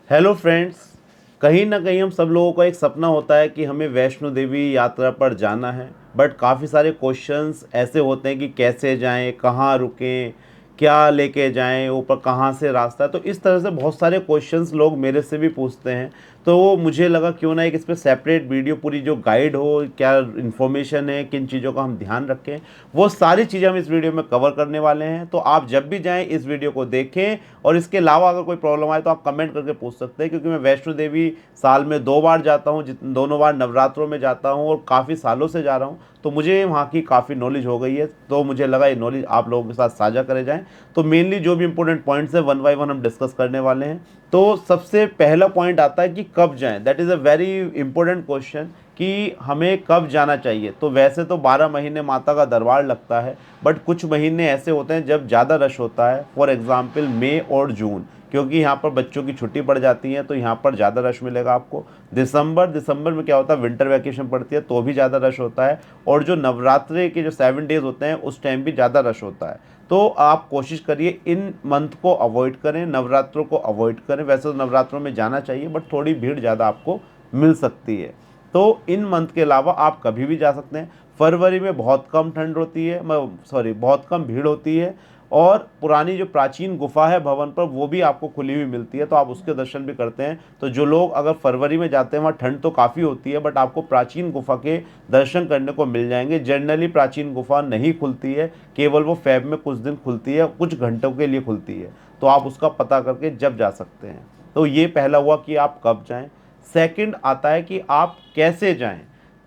Hello friends. कहीं ना कहीं हम सब लोगों का एक सपना होता है कि हमें वैष्णो देवी यात्रा पर जाना है। बट काफ़ी सारे क्वेश्चंस ऐसे होते हैं कि कैसे जाएं, कहाँ रुकें, क्या लेके जाएं, ऊपर कहाँ से रास्ता है। तो इस तरह से बहुत सारे क्वेश्चंस लोग मेरे से भी पूछते हैं। तो मुझे लगा क्यों ना एक इस पर सेपरेट वीडियो पूरी जो गाइड हो, क्या इन्फॉर्मेशन है, किन चीज़ों का हम ध्यान रखें, वो सारी चीज़ें हम इस वीडियो में कवर करने वाले हैं। तो आप जब भी जाएं इस वीडियो को देखें, और इसके अलावा अगर कोई प्रॉब्लम आए तो आप कमेंट करके पूछ सकते हैं, क्योंकि मैं वैष्णो देवी साल में 2 बार जाता हूँ, दोनों बार नवरात्रों में जाता हूँ और काफ़ी सालों से जा रहा हूँ। तो मुझे वहाँ की काफ़ी नॉलेज हो गई है, तो मुझे लगा ये नॉलेज आप लोगों के साथ साझा करे जाएं। तो मेनली जो भी इंपॉर्टेंट पॉइंट्स है वन बाय वन हम डिस्कस करने वाले हैं। तो सबसे पहला पॉइंट आता है कि कब जाएं। That is a very important question कि हमें कब जाना चाहिए। तो वैसे तो 12 महीने माता का दरबार लगता है, बट कुछ महीने ऐसे होते हैं जब ज़्यादा रश होता है। फॉर एग्ज़ाम्पल मई और जून, क्योंकि यहाँ पर बच्चों की छुट्टी पड़ जाती है, तो यहाँ पर ज़्यादा रश मिलेगा आपको। दिसंबर में क्या होता है, विंटर वैकेशन पड़ती है, तो भी ज़्यादा रश होता है। और जो नवरात्रि के जो 7 डेज़ होते हैं उस टाइम भी ज़्यादा रश होता है। तो आप कोशिश करिए इन मंथ को अवॉइड करें, नवरात्रों को अवॉइड करें। वैसे तो नवरात्रों में जाना चाहिए, बट थोड़ी भीड़ ज़्यादा आपको मिल सकती है। तो इन मंथ के अलावा आप कभी भी जा सकते हैं। फरवरी में बहुत कम ठंड होती है, बहुत कम भीड़ होती है। और पुरानी जो प्राचीन गुफा है भवन पर, वो भी आपको खुली हुई मिलती है, तो आप उसके दर्शन भी करते हैं। तो जो लोग अगर फरवरी में जाते हैं, वहाँ ठंड तो काफ़ी होती है, बट आपको प्राचीन गुफा के दर्शन करने को मिल जाएंगे। जनरली प्राचीन गुफा नहीं खुलती है, केवल वो फेब में कुछ दिन खुलती है, कुछ घंटों के लिए खुलती है। तो आप उसका पता करके जब जा सकते हैं। तो ये पहला हुआ कि आप कब जाएं। सेकंड आता है कि आप कैसे जाएं।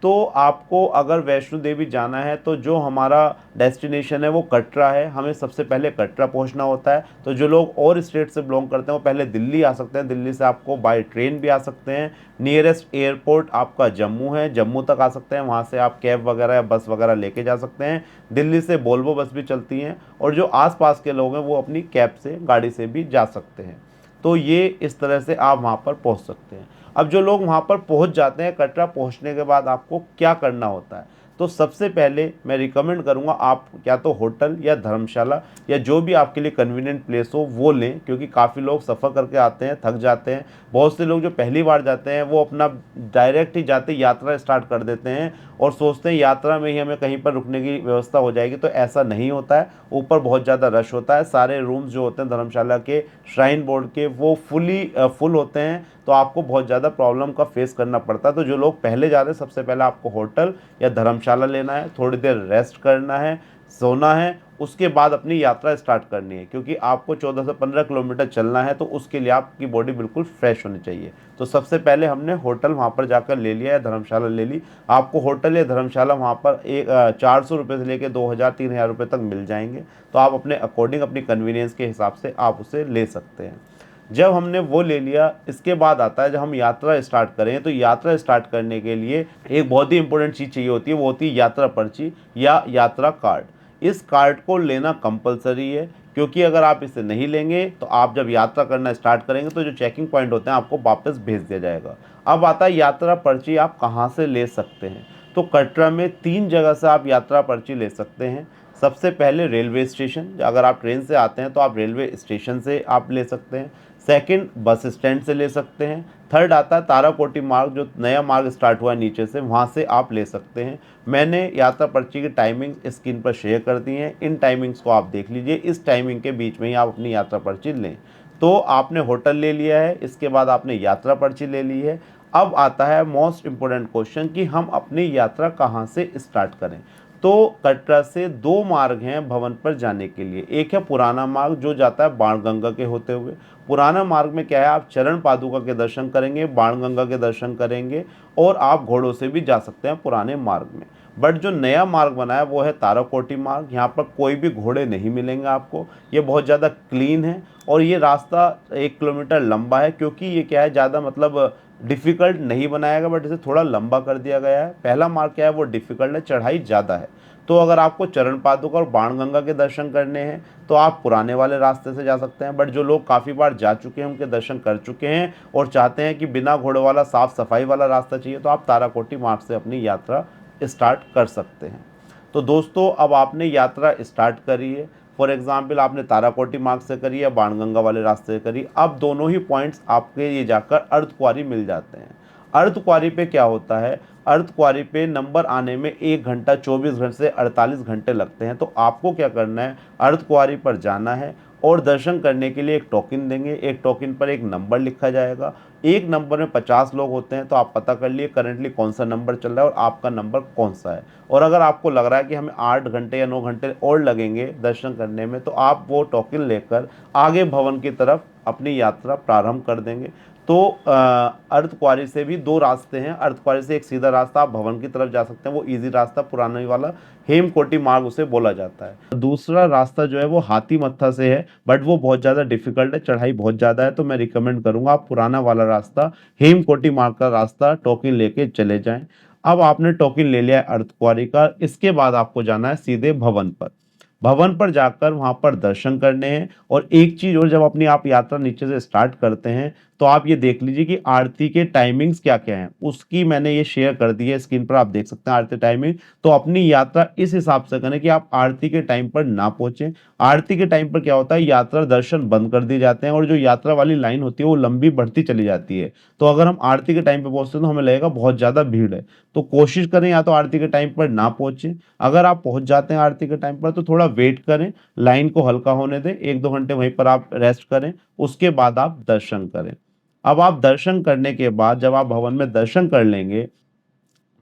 तो आपको अगर वैष्णो देवी जाना है, तो जो हमारा डेस्टिनेशन है वो कटरा है। हमें सबसे पहले कटरा पहुंचना होता है। तो जो लोग और स्टेट से बिलोंग करते हैं वो पहले दिल्ली आ सकते हैं। दिल्ली से आपको बाय ट्रेन भी आ सकते हैं। नियरेस्ट एयरपोर्ट आपका जम्मू है, जम्मू तक आ सकते हैं। वहाँ से आप कैब वगैरह या बस वगैरह लेके जा सकते हैं। दिल्ली से वोल्वो बस भी चलती हैं, और जो आसपास के लोग हैं वो अपनी कैब से, गाड़ी से भी जा सकते हैं। तो ये इस तरह से आप वहाँ पर पहुँच सकते हैं। अब जो लोग वहाँ पर पहुँच जाते हैं, कटरा पहुँचने के बाद आपको क्या करना होता है। तो सबसे पहले मैं रिकमेंड करूँगा आप या तो होटल या धर्मशाला या जो भी आपके लिए कन्वीनियंट प्लेस हो वो लें, क्योंकि काफ़ी लोग सफ़र करके आते हैं, थक जाते हैं। बहुत से लोग जो पहली बार जाते हैं वो अपना डायरेक्ट ही जाते यात्रा स्टार्ट कर देते हैं और सोचते हैं यात्रा में ही हमें कहीं पर रुकने की व्यवस्था हो जाएगी। तो ऐसा नहीं होता है। ऊपर बहुत ज़्यादा रश होता है। सारे रूम्स जो होते हैं धर्मशाला के, श्राइन बोर्ड के, वो फुल होते हैं। तो आपको बहुत ज़्यादा प्रॉब्लम का फेस करना पड़ता है। तो जो लोग पहले जा रहे हैं, सबसे पहले आपको होटल या धर्मशाला लेना है, थोड़ी देर रेस्ट करना है, सोना है, उसके बाद अपनी यात्रा स्टार्ट करनी है। क्योंकि आपको 14 से 15 किलोमीटर चलना है, तो उसके लिए आपकी बॉडी बिल्कुल फ्रेश होनी चाहिए। तो सबसे पहले हमने होटल वहाँ पर जाकर ले लिया या धर्मशाला ले ली। आपको होटल या धर्मशाला वहाँ पर 400 रुपये से लेकर 2000-3000 रुपये तक मिल जाएंगे। तो आप अपने अकॉर्डिंग, अपनी कन्वीनियंस के हिसाब से आप उसे ले सकते हैं। जब हमने वो ले लिया, इसके बाद आता है जब हम यात्रा स्टार्ट करें। तो यात्रा स्टार्ट करने के लिए एक बहुत ही इंपॉर्टेंट चीज़ चाहिए होती है, वो होती है यात्रा पर्ची या यात्रा कार्ड। इस कार्ड को लेना कंपलसरी है, क्योंकि अगर आप इसे नहीं लेंगे तो आप जब यात्रा करना स्टार्ट करेंगे तो जो चेकिंग पॉइंट होते हैं आपको वापस भेज दिया जाएगा। अब आता है यात्रा पर्ची आप कहाँ से ले सकते हैं। तो कटरा में 3 जगह से आप यात्रा पर्ची ले सकते हैं। सबसे पहले रेलवे स्टेशन, अगर आप ट्रेन से आते हैं तो आप रेलवे स्टेशन से आप ले सकते हैं। सेकंड, बस स्टैंड से ले सकते हैं। थर्ड आता है ताराकोटी मार्ग, जो नया मार्ग स्टार्ट हुआ है नीचे से, वहाँ से आप ले सकते हैं। मैंने यात्रा पर्ची की टाइमिंग स्क्रीन पर शेयर कर दी हैं। इन टाइमिंग्स को आप देख लीजिए, इस टाइमिंग के बीच में ही आप अपनी यात्रा पर्ची लें। तो आपने होटल ले लिया है, इसके बाद आपने यात्रा पर्ची ले ली है। अब आता है मोस्ट इम्पोर्टेंट क्वेश्चन कि हम अपनी यात्रा कहाँ से स्टार्ट करें। तो कटरा से 2 मार्ग हैं भवन पर जाने के लिए। एक है पुराना मार्ग जो जाता है बाणगंगा के होते हुए। पुराना मार्ग में क्या है, आप चरण पादुका के दर्शन करेंगे, बाणगंगा के दर्शन करेंगे, और आप घोड़ों से भी जा सकते हैं पुराने मार्ग में। बट जो नया मार्ग बना है वो है ताराकोटी मार्ग। यहाँ पर कोई भी घोड़े नहीं मिलेंगे आपको। ये बहुत ज़्यादा क्लीन है, और ये रास्ता 1 किलोमीटर लंबा है, क्योंकि ये क्या है, ज़्यादा मतलब डिफ़िकल्ट नहीं बनाया गया, बट इसे थोड़ा लंबा कर दिया गया है। पहला मार्ग क्या है, वो डिफ़िकल्ट है, चढ़ाई ज़्यादा है। तो अगर आपको चरण पादुका और बाणगंगा के दर्शन करने हैं तो आप पुराने वाले रास्ते से जा सकते हैं। बट जो लोग काफ़ी बार जा चुके हैं, उनके दर्शन कर चुके हैं और चाहते हैं कि बिना घोड़े वाला साफ़ सफाई वाला रास्ता चाहिए, तो आप ताराकोटी मार्ग से अपनी यात्रा स्टार्ट कर सकते हैं। तो दोस्तों, अब आपने यात्रा स्टार्ट करी है। फॉर एग्जाम्पल आपने ताराकोटी मार्ग से करी या बाणगंगा वाले रास्ते से करी, अब दोनों ही पॉइंट्स आपके ये जाकर अर्धकुंवारी मिल जाते हैं। अर्धकुंवारी पे क्या होता है, अर्धकुंवारी पे नंबर आने में 1 घंटा 24 घंटे से 48 घंटे लगते हैं। तो आपको क्या करना है, अर्धकुंवारी पर जाना है और दर्शन करने के लिए एक टोकन देंगे। एक टोकन पर एक नंबर लिखा जाएगा, एक नंबर में 50 लोग होते हैं। तो आप पता कर लिए करंटली कौन सा नंबर चल रहा है और आपका नंबर कौन सा है। और अगर आपको लग रहा है कि हमें 8 घंटे या 9 घंटे और लगेंगे दर्शन करने में, तो आप वो टोकन लेकर आगे भवन की तरफ अपनी यात्रा प्रारंभ कर देंगे। तो अर्धकुंवारी से भी 2 रास्ते हैं। अर्धकुंवारी से एक सीधा रास्ता आप भवन की तरफ जा सकते हैं, वो इजी रास्ता पुराने वाला हेमकोटी मार्ग उसे बोला जाता है। दूसरा रास्ता जो है वो हाथी मत्था से है, बट वो बहुत ज़्यादा डिफिकल्ट है, चढ़ाई बहुत ज़्यादा है। तो मैं रिकमेंड करूंगा आप पुराना वाला रास्ता हेमकोटी मार्ग का रास्ता टोकन लेके चले जाएं। अब आपने टोकन ले लिया है अर्धकुंवारी का, इसके बाद आपको जाना है सीधे भवन पर। भवन पर जाकर वहां पर दर्शन करने हैं। और एक चीज और, जब अपनी आप यात्रा नीचे से स्टार्ट करते हैं तो आप ये देख लीजिए कि आरती के टाइमिंग्स क्या क्या हैं, उसकी मैंने ये शेयर कर दी है स्क्रीन पर, आप देख सकते हैं आरती टाइमिंग। तो अपनी यात्रा इस हिसाब से करें कि आप आरती के टाइम पर ना पहुंचे। आरती के टाइम पर क्या होता है, यात्रा दर्शन बंद कर दिए जाते हैं और जो यात्रा वाली लाइन होती है वो लंबी बढ़ती चली जाती है। तो अगर हम आरती के टाइम पर पहुंचते हैं तो हमें लगेगा बहुत ज्यादा भीड़ है। तो कोशिश करें या तो आरती के टाइम पर ना पहुंचे, अगर आप पहुंच जाते हैं आरती के टाइम पर तो थोड़ा वेट करें, लाइन को हल्का होने दें, 1-2 घंटे वहीं पर आप रेस्ट करें, उसके बाद आप दर्शन करें। अब आप दर्शन करने के बाद जब आप भवन में दर्शन कर लेंगे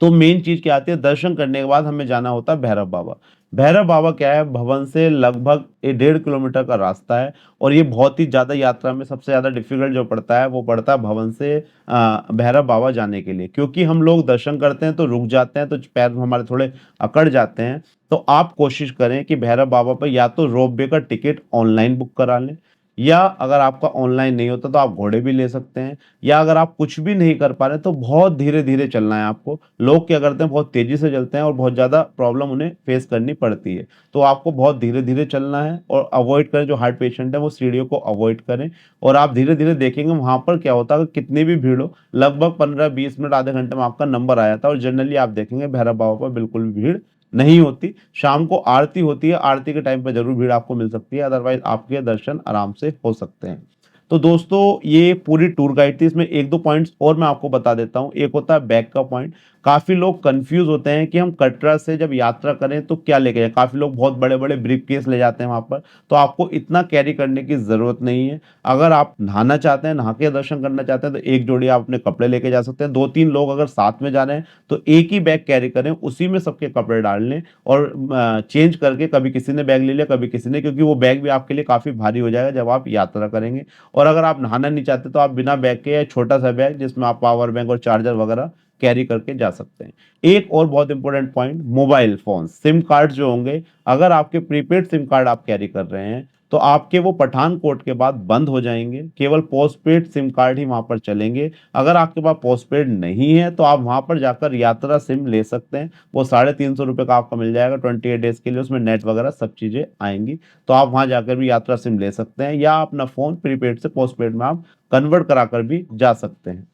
तो मेन चीज क्या आती है, दर्शन करने के बाद हमें जाना होता है भैरव बाबा। भैरव बाबा क्या है, भवन से लगभग 1.5 किलोमीटर का रास्ता है। और ये बहुत ही ज्यादा यात्रा में सबसे ज्यादा डिफिकल्ट जो पड़ता है वो पड़ता है भवन से भैरव बाबा जाने के लिए, क्योंकि हम लोग दर्शन करते हैं तो रुक जाते हैं, तो पैर हमारे थोड़े अकड़ जाते हैं। तो आप कोशिश करें कि भैरव बाबा पर या तो रोपवे का टिकट ऑनलाइन बुक करा लें, या अगर आपका ऑनलाइन नहीं होता तो आप घोड़े भी ले सकते हैं, या अगर आप कुछ भी नहीं कर पा रहे तो बहुत धीरे धीरे चलना है आपको। लोग क्या करते हैं, बहुत तेजी से चलते हैं और बहुत ज़्यादा प्रॉब्लम उन्हें फेस करनी पड़ती है। तो आपको बहुत धीरे धीरे चलना है और अवॉइड करें, जो हार्ट पेशेंट है वो सीढ़ियों को अवॉइड करें। और आप धीरे धीरे देखेंगे वहां पर क्या होता है, कितनी भी भीड़ हो, लगभग 15-20 मिनट आधे घंटे में आपका नंबर आ जाता है। और जनरली आप देखेंगे भैरव बाबा पर बिल्कुल भी भीड़ नहीं होती। शाम को आरती होती है, आरती के टाइम पे जरूर भीड़ आपको मिल सकती है, अदरवाइज आपके दर्शन आराम से हो सकते हैं। तो दोस्तों ये पूरी टूर गाइड थी, इसमें 1-2 पॉइंट्स और मैं आपको बता देता हूँ। एक होता है बैग का पॉइंट। काफी लोग कंफ्यूज होते हैं कि हम कटरा से जब यात्रा करें तो क्या लेके जाएं। काफी लोग बहुत बड़े बड़े ब्रीफ केस ले जाते हैं वहां पर, तो आपको इतना कैरी करने की जरूरत नहीं है। अगर आप नहाना चाहते हैं, नहा के दर्शन करना चाहते हैं, तो एक जोड़ी आप अपने कपड़े लेके जा सकते हैं। 2-3 लोग अगर साथ में जा रहे हैं तो एक ही बैग कैरी करें, उसी में सबके कपड़े डाल लें और चेंज करके, कभी किसी ने बैग ले लिया कभी किसी ने, क्योंकि वो बैग भी आपके लिए काफी भारी हो जाएगा जब आप यात्रा करेंगे। और अगर आप नहाना नहीं चाहते तो आप बिना बैग के या छोटा सा बैग जिसमें आप पावर बैंक और चार्जर वगैरह कैरी करके जा सकते हैं। एक और बहुत important point, mobile phone SIM card जो होंगे, अगर आपके प्रीपेड सिम कार्ड आप कैरी कर रहे हैं तो आपके वो पठानकोट के बाद बंद हो जाएंगे, केवल पोस्टपेड सिम कार्ड ही वहां पर चलेंगे। अगर आपके पास पोस्टपेड नहीं है तो आप वहां पर जाकर यात्रा सिम ले सकते हैं, वो 350 रुपये का आपका मिल जाएगा 28 डेज के लिए, उसमें नेट वगैरह सब चीजें आएंगी। तो आप वहां जाकर भी यात्रा सिम ले सकते हैं, या अपना फोन प्रीपेड से पोस्टपेड में आप कन्वर्ट कराकर भी जा सकते हैं।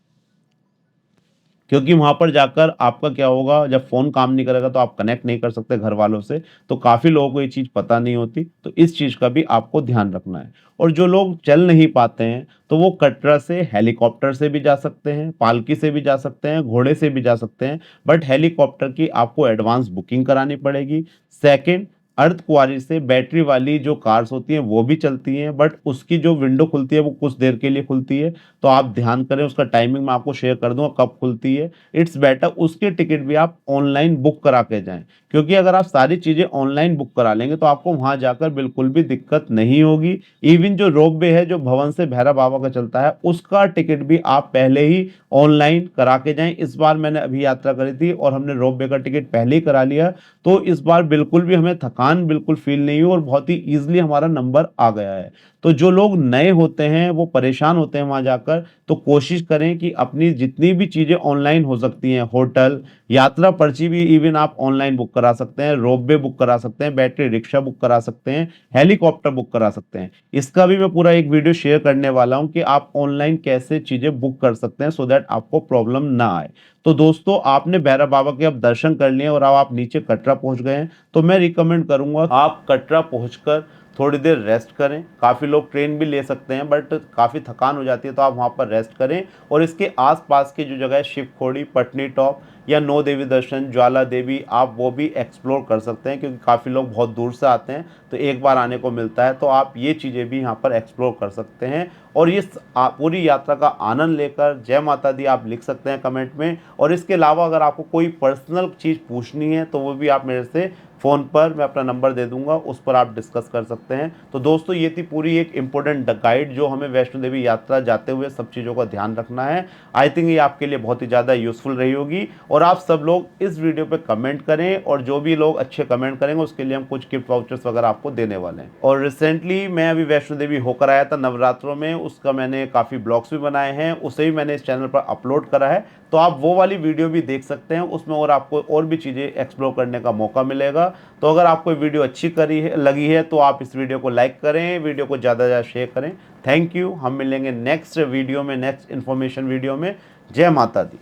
क्योंकि वहां पर जाकर आपका क्या होगा, जब फोन काम नहीं करेगा तो आप कनेक्ट नहीं कर सकते घर वालों से। तो काफी लोगों को ये चीज पता नहीं होती, तो इस चीज का भी आपको ध्यान रखना है। और जो लोग चल नहीं पाते हैं तो वो कटरा से हेलीकॉप्टर से भी जा सकते हैं, पालकी से भी जा सकते हैं, घोड़े से भी जा सकते हैं। बट हेलीकॉप्टर की आपको एडवांस बुकिंग करानी पड़ेगी। सेकंड, अर्धकुंवारी से बैटरी वाली जो कार्स होती हैं वो भी चलती हैं, बट उसकी जो विंडो खुलती है वो कुछ देर के लिए खुलती है। तो आप ध्यान करें, उसका टाइमिंग मैं आपको शेयर कर दूंगा कब खुलती है। इट्स बेटर उसके टिकट भी आप ऑनलाइन बुक करा के जाएं, क्योंकि अगर आप सारी चीजें ऑनलाइन बुक करा लेंगे तो आपको वहां जाकर बिल्कुल भी दिक्कत नहीं होगी। इवन जो रोपवे है जो भवन से भैरव बाबा का चलता है, उसका टिकट भी आप पहले ही ऑनलाइन करा के जाएं। इस बार मैंने अभी यात्रा करी थी और हमने रोपवे का टिकट पहले ही करा लिया, तो इस बार बिल्कुल भी हमें थकान बिल्कुल फील नहीं हुई और बहुत ही ईजिली हमारा नंबर आ गया है। तो जो लोग नए होते हैं वो परेशान होते हैं वहां जाकर, तो कोशिश करें कि अपनी जितनी भी चीजें ऑनलाइन हो सकती हैं, होटल, यात्रा पर्ची भी इवन आप ऑनलाइन बुक करा सकते हैं, रोपवे बुक करा सकते हैं, बैटरी रिक्शा बुक करा सकते हैं, हेलीकॉप्टर बुक करा सकते हैं। इसका भी मैं पूरा एक वीडियो शेयर करने वाला हूं कि आप ऑनलाइन कैसे चीजें बुक कर सकते हैं, सो दैट आपको प्रॉब्लम ना आए। तो दोस्तों आपने भैरव बाबा के अब दर्शन कर लिए और अब आप नीचे कटरा पहुंच गए हैं, तो मैं रिकमेंड करूंगा आप कटरा पहुंचकर थोड़ी देर रेस्ट करें। काफ़ी लोग ट्रेन भी ले सकते हैं बट काफ़ी थकान हो जाती है, तो आप वहाँ पर रेस्ट करें। और इसके आसपास की जो जगह है शिवखोड़ी, पटनी टॉप या नौ देवी दर्शन, ज्वाला देवी, आप वो भी एक्सप्लोर कर सकते हैं, क्योंकि काफ़ी लोग बहुत दूर से आते हैं तो एक बार आने को मिलता है। तो आप ये चीज़ें भी यहाँ पर एक्सप्लोर कर सकते हैं और इस पूरी यात्रा का आनंद लेकर जय माता दी आप लिख सकते हैं कमेंट में। और इसके अलावा अगर आपको कोई पर्सनल चीज़ पूछनी है तो वो भी आप मेरे से फ़ोन पर, मैं अपना नंबर दे दूंगा, उस पर आप डिस्कस कर सकते हैं। तो दोस्तों ये थी पूरी एक इम्पोर्टेंट गाइड जो हमें वैष्णो देवी यात्रा जाते हुए सब चीज़ों का ध्यान रखना है। आई थिंक ये आपके लिए बहुत ही ज़्यादा यूज़फुल रही होगी। और आप सब लोग इस वीडियो पे कमेंट करें और जो भी लोग अच्छे कमेंट करेंगे उसके लिए हम कुछ गिफ्ट वाउचर्स वगैरह आपको देने वाले हैं। और रिसेंटली मैं अभी वैष्णो देवी होकर आया था नवरात्रों में, उसका मैंने काफ़ी ब्लॉग्स भी बनाए हैं, उसे भी मैंने इस चैनल पर अपलोड करा है। तो आप वो वाली वीडियो भी देख सकते हैं, उसमें और आपको और भी चीज़ें एक्सप्लोर करने का मौका मिलेगा। तो अगर आपको वीडियो अच्छी लगी है तो आप इस वीडियो को लाइक करें, वीडियो को ज़्यादा से ज़्यादा शेयर करें। Thank you. हम मिलेंगे नेक्स्ट वीडियो में, नेक्स्ट इन्फॉर्मेशन वीडियो में। जय माता दी।